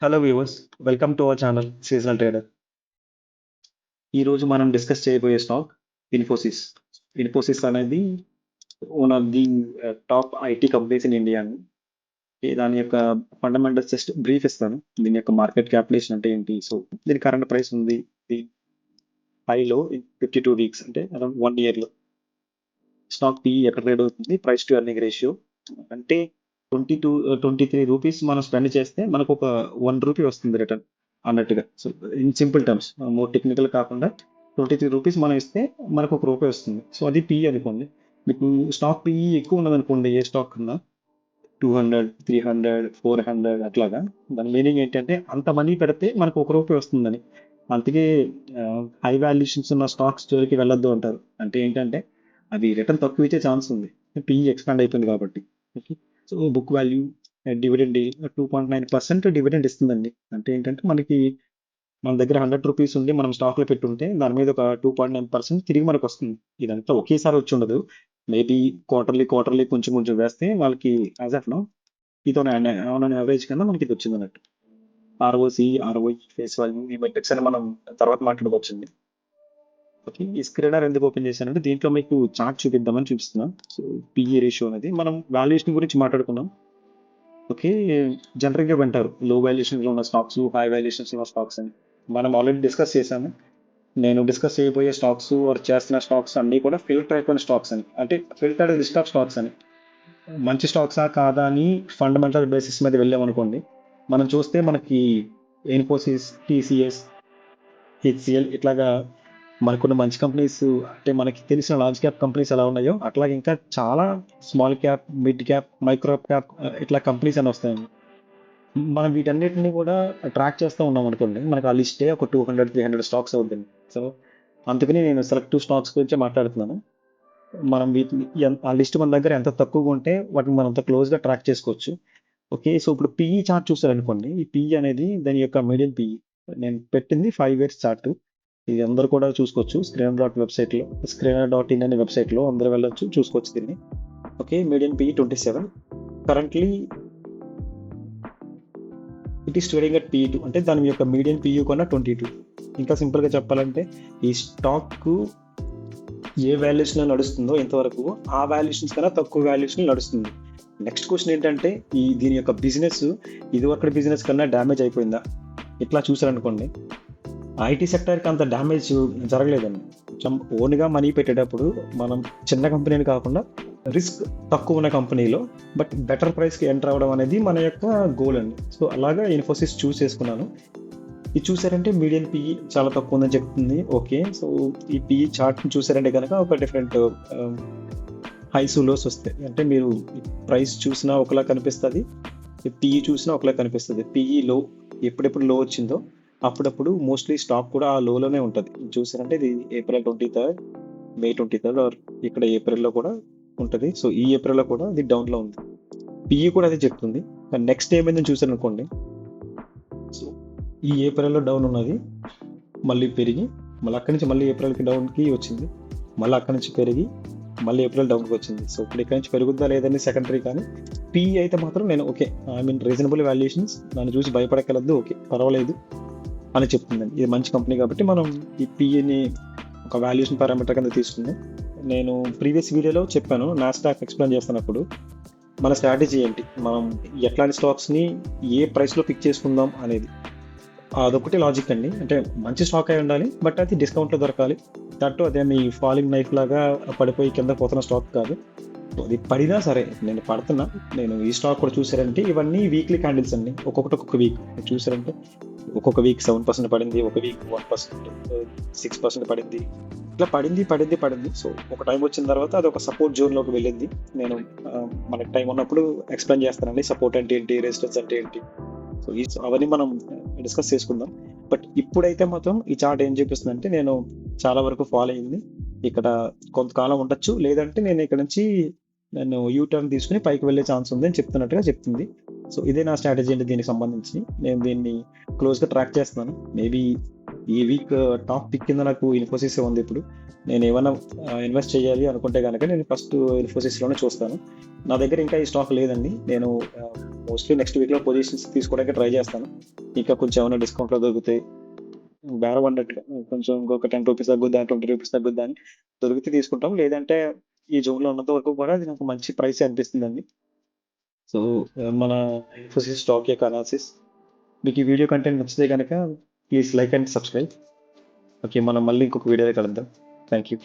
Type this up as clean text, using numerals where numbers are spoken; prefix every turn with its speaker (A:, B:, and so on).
A: Hello viewers, welcome to our channel seasonal trader. ఈ రోజు మనం డిస్కస్ చేయబోయే స్టాక్ ఇన్ఫోసిస్. ఇన్ఫోసిస్ అనేది one of the top IT companies in India. దాని యొక్క ఫండమెంటల్స్ జస్ట్ బ్రీఫ్ ఇస్తాను. దీని యొక్క మార్కెట్ క్యాపిటలైజేషన్ అంటే ఏంటి, సో దీని కరెంట్ ప్రైస్ ఉంది హైలో 52 వీక్స్ అంటే అరౌండ్ 1 ఇయర్లో. స్టాక్ పి ఎక్కడ ట్రేడ్ అవుతుంది, ప్రైస్ టు ఎర్నింగ్ రేషియో అంటే 23 రూపీస్ మనం స్పెండ్ చేస్తే మనకు ఒక 1 రూపీ వస్తుంది రిటర్న్ అన్నట్టుగా. So in simple terms, more technical కాకుండా 23 రూపీస్ మనం ఇస్తే మనకు 1 రూపాయి వస్తుంది. సో అది పిఈ అనుకోండి. మీకు స్టాక్ పిఈ ఎక్కువ ఉన్నదనుకోండి, ఏ స్టాక్ కన్నా 200, 300, 400 అట్లాగా. దాని మీనింగ్ ఏంటంటే అంత మనీ పెడితే మనకు 1 రూపాయి వస్తుందని. అందుకే హై వాల్యుయేషన్స్ ఉన్న స్టాక్స్ జోలికి వెళ్ళొద్దు అంటారు. అంటే ఏంటంటే అవి రిటర్న్ తక్కువ ఇచ్చే ఛాన్స్ ఉంది, పిఈ ఎక్స్పాండ్ అయిపోయింది కాబట్టి. Okay, so book value dividend 2.9% dividend ఇస్తుందండి. అంటే ఏంటంటే మనకి మన దగ్గర 100 రూపీస్ ఉండి మనం స్టాక్లో పెట్టుంటే దాని మీద ఒక 2.9% తిరిగి మనకు వస్తుంది. ఇదంతా ఒకేసారి వచ్చి ఉండదు, మేబీ క్వార్టర్లీ కొంచెం కొంచెం వేస్తే వాళ్ళకి యాజ్ ఆఫ్ నో ఇది ఆన్ యావరేజ్ కన్నా మనకి ఇది వచ్చింది అన్నట్టు. ఆర్ఓఐ, ఫేస్ వాల్యూ, ఈ మెట్రిక్స్ అని మనం తర్వాత మాట్లాడుకోవచ్చండి. ఓకే, ఈ స్క్రీనర్ ఎందుకు ఓపెన్ చేశానంటే దీంట్లో మీకు చార్ట్ చూపిద్దామని చూపిస్తున్నాం. సో పిఈ రేషియో అనేది మనం వాల్యుయేషన్ గురించి మాట్లాడుకున్నాం. ఓకే, జనరల్గా వింటారు లో వాల్యుయేషన్లో ఉన్న స్టాక్స్, హై వాల్యుయేషన్స్ ఉన్న స్టాక్స్ అని. మనం ఆల్రెడీ డిస్కస్ చేశాము. నేను డిస్కస్ చేయబోయే స్టాక్స్ వర్క్ చేస్తున్న స్టాక్స్ అన్నీ కూడా ఫిల్టర్ అయిపోయిన స్టాక్స్ అని, అంటే ఫిల్టర్డ్ లిస్ట్ ఆఫ్ స్టాక్స్ అని. మంచి స్టాక్సా కాదా అని ఫండమెంటల్ బేసిస్ మీద వెళ్ళామనుకోండి, మనం చూస్తే మనకి ఇన్ఫోసిస్, టీసీఎస్, హెచ్సిఎల్ ఇట్లాగా మనకున్న మంచి కంపెనీస్, అంటే మనకి తెలిసిన లార్జ్ క్యాప్ కంపెనీస్ ఎలా ఉన్నాయో అట్లాగే ఇంకా చాలా small cap, mid cap, micro cap ఇట్లా కంపెనీస్ అని వస్తాయండి. మనం వీటన్నిటిని కూడా ట్రాక్ చేస్తూ ఉన్నాం అనుకోండి, మనకు ఆ లిస్టే ఒక 200-300 స్టాక్స్ అవుతుంది. సో అందుకని నేను సెలెక్టివ్ స్టాక్స్ గురించే మాట్లాడుతున్నాను. మనం వీటిని ఆ లిస్ట్ మన దగ్గర ఎంత తక్కువగా ఉంటే వాటిని మనం అంత క్లోజ్గా ట్రాక్ చేసుకోవచ్చు. ఓకే, సో ఇప్పుడు పిఈ చార్ట్ చూసారనుకోండి, ఈ పిఈ అనేది దాని యొక్క మీడియం పిఈ. నేను పెట్టింది 5 ఇయర్స్ చార్ట్. ఇది అందరూ కూడా చూసుకోవచ్చు. స్క్రీనర్.ఇన్ అనే వెబ్సైట్లో అందరూ వెళ్ళొచ్చు, చూసుకోవచ్చు దీన్ని. Okay, medium PE 27. Currently it is trading at PE 2, అంటే దాని యొక్క మీడియం పిఈ కన్నా 22. ఇంకా సింపుల్గా చెప్పాలంటే ఈ స్టాక్ ఏ వాల్యుయేషన్లో నడుస్తుందో ఇంతవరకు ఆ వాల్యుయేషన్స్ కన్నా తక్కువ వాల్యుయేషన్ నడుస్తుంది. నెక్స్ట్ క్వశ్చన్ ఏంటంటే దీని యొక్క బిజినెస్ ఇదివరకటి బిజినెస్ కన్నా డ్యామేజ్ అయిపోయిందా? ఇట్లా చూసారనుకోండి, ఐటీ సెక్టర్కి అంత డ్యామేజ్ జరగలేదండి. కొంచెం ఓన్గా మనీ పెట్టేటప్పుడు మనం చిన్న కంపెనీని కాకుండా రిస్క్ తక్కువ ఉన్న కంపెనీలో బట్ బెటర్ ప్రైస్కి ఎంటర్ అవ్వడం అనేది మన యొక్క గోల్ అండి. సో అలాగా ఇన్ఫోసిస్ చూస్ చేసుకున్నాను. ఇది చూసారంటే మీడియం పిఈ చాలా తక్కువ ఉందని చెప్తుంది. ఓకే, సో ఈ పిఈ చార్ట్ని చూసారంటే కనుక ఒక డిఫరెంట్ హైస్ లోస్ వస్తాయి. అంటే మీరు ప్రైస్ చూసినా ఒకలా కనిపిస్తుంది, పిఈ చూసినా ఒకలా కనిపిస్తుంది. పిఈ లో ఎప్పుడెప్పుడు లో వచ్చిందో అప్పుడప్పుడు మోస్ట్లీ స్టాక్ కూడా ఆ లోలోనే ఉంటుంది. చూసారంటే ఇది April 23rd, May 23rd, are ఇక్కడ ఏప్రిల్లో కూడా ఉంటుంది. సో ఈ ఏప్రిల్లో కూడా ఇది డౌన్లో ఉంది. పిఈ కూడా అదే చెప్తుంది. నెక్స్ట్ ఏమైందని చూసారనుకోండి, సో ఈ ఏప్రిల్లో డౌన్ ఉన్నది, మళ్ళీ పెరిగి మళ్ళీ అక్కడి నుంచి మళ్ళీ ఏప్రిల్కి డౌన్కి వచ్చింది, మళ్ళీ అక్కడి నుంచి పెరిగి మళ్ళీ ఏప్రిల్ డౌన్కి వచ్చింది. సో ఇప్పుడు ఇక్కడి నుంచి పెరుగుద్దా లేదని సెకండరీ, కానీ పిఈ అయితే మాత్రం నేను okay, I mean reasonable valuations, నన్ను చూసి భయపడగలదు, ఓకే పర్వాలేదు అని చెప్తుందండి. ఇది మంచి కంపెనీ కాబట్టి మనం ఈ పిఈని ఒక వాల్యుయేషన్ పారామీటర్ కింద తీసుకుందాం. నేను ప్రీవియస్ వీడియోలో చెప్పాను, నాస్డాక్ ఎక్స్ప్లెయిన్ చేస్తున్నప్పుడు మన స్ట్రాటజీ ఏంటి, మనం ఎట్లాంటి స్టాక్స్ని ఏ ప్రైస్లో పిక్ చేసుకుందాం అనేది. అదొకటి లాజిక్ అండి. అంటే మంచి స్టాక్ అయి ఉండాలి, బట్ అది డిస్కౌంట్లో దొరకాలి. దట్టు అదే మీ ఫాలింగ్ నైఫ్ లాగా పడిపోయి కింద పోతున్న స్టాక్ కాదు. అది పడినా సరే నేను పడుతున్నా. నేను ఈ స్టాక్ కూడా చూసారంటే ఇవన్నీ వీక్లీ క్యాండిల్స్ అండి, ఒక్కొక్క వీక్ చూసారంటే ఒక్కొక్క వీక్ 7% పడింది, ఒక వీక్ 1%, 6% పడింది, ఇట్లా పడింది. సో ఒక టైం వచ్చిన తర్వాత అది ఒక సపోర్ట్ జోన్లోకి వెళ్ళింది. నేను మనకి టైం ఉన్నప్పుడు ఎక్స్ప్లెయిన్ చేస్తానండి, సపోర్ట్ అంటే ఏంటి, రెసిస్టెన్స్ అంటే ఏంటి. సో అవన్నీ మనం డిస్కస్ చేసుకుందాం. బట్ ఇప్పుడైతే మాత్రం ఈ చార్ట్ ఏం చూపిస్తుందంటే నేను చాలా వరకు ఫాలో అయింది, ఇక్కడ కొంతకాలం ఉండొచ్చు, లేదంటే నేను ఇక్కడ నుంచి యూటర్న్ తీసుకుని పైకి వెళ్ళే ఛాన్స్ ఉంది అని చెప్తున్నట్టుగా చెప్తుంది. సో ఇదే నా స్ట్రాటజీ అండి. దీనికి సంబంధించి నేను దీన్ని క్లోజ్గా ట్రాక్ చేస్తున్నాను. మేబీ ఈ వీక్ టాప్ పిక్ కింద నాకు ఇన్ఫోసిస్ ఉంది. ఇప్పుడు నేను ఏమైనా ఇన్వెస్ట్ చేయాలి అనుకుంటే కనుక నేను ఫస్ట్ ఇన్ఫోసిస్లోనే చూస్తాను. నా దగ్గర ఇంకా ఈ స్టాక్ లేదండి. నేను మోస్ట్లీ నెక్స్ట్ వీక్లో పొజిషన్స్ తీసుకోవడానికి ట్రై చేస్తాను. ఇంకా కొంచెం ఏమైనా డిస్కౌంట్లో దొరుకుతాయి బేరం అన్నట్టుగా కొంచెం ఇంకొక ₹10 తగ్గుద్దా, ₹20 తగ్గుద్దా అని దొరికితే తీసుకుంటాం. లేదంటే ఈ జోన్‌లో ఉన్నంత వరకు కూడా అది నాకు మంచి ప్రైసే అనిపిస్తుందండి. సో, మన ఇన్ఫోసిస్ స్టాక్ యొక్క అనాలిసిస్. మీకు ఈ వీడియో కంటెంట్ నచ్చితే గనక please like and subscribe. Okay. మనం మళ్ళీ ఇంకొక వీడియోలో కలుద్దాం. Thank you.